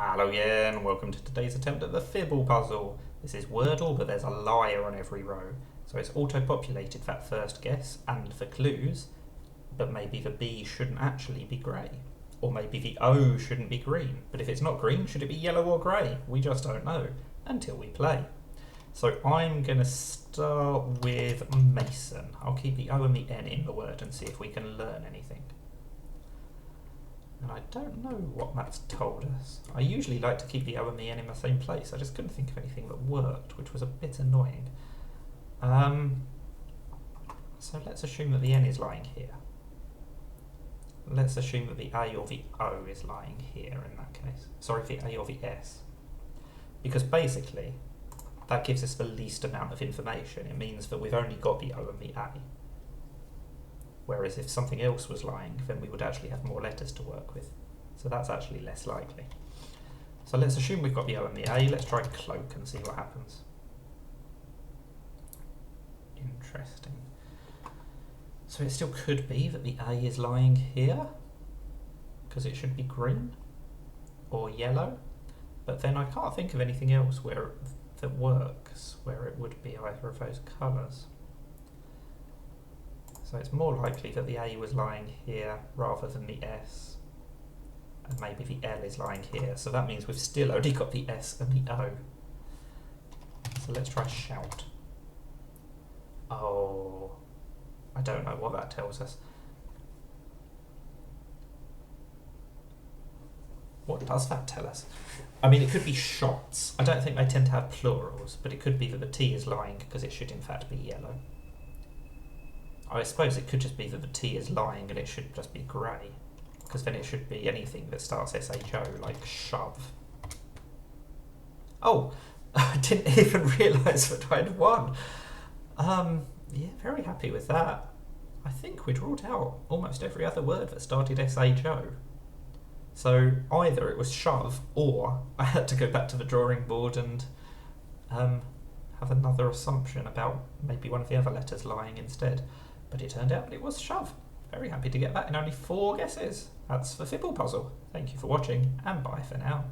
Hello again, and welcome to today's attempt at the Fibble puzzle. This is Wordle, but there's a liar on every row. So it's auto-populated that first guess, and for clues, but maybe the B shouldn't actually be grey. Or maybe the O shouldn't be green. But if it's not green, should it be yellow or grey? We just don't know, until we play. So I'm going to start with Mason. I'll keep the O and the N in the word and see if we can learn anything. And I don't know what that's told us. I usually like to keep the O and the N in the same place. I just couldn't think of anything that worked, which was a bit annoying. So let's assume that the N is lying here. Let's assume that the A or the O is lying here in that case. Sorry, the A or the S. Because basically, that gives us the least amount of information. It means that we've only got the O and the A. Whereas if something else was lying, then we would actually have more letters to work with. So that's actually less likely. So let's assume we've got the O and the A. Let's try cloak and see what happens. Interesting. So it still could be that the A is lying here, because it should be green or yellow. But then I can't think of anything else where that works, where it would be either of those colours. So it's more likely that the A was lying here rather than the S. And maybe the L is lying here. So that means we've still only got the S and the O. So let's try shout. Oh, I don't know what that tells us. What does that tell us? I mean, it could be shots. I don't think they tend to have plurals, but it could be that the T is lying because it should in fact be yellow. I suppose it could just be that the T is lying and it should just be grey, because then it should be anything that starts SHO, like shove. Oh, I didn't even realise that I'd won. Yeah, very happy with that. I think we'd ruled out almost every other word that started SHO. So either it was shove, or I had to go back to the drawing board and have another assumption about maybe one of the other letters lying instead. But it turned out that it was shove. Very happy to get that in only 4 guesses. That's the Fibble puzzle. Thank you for watching, and bye for now.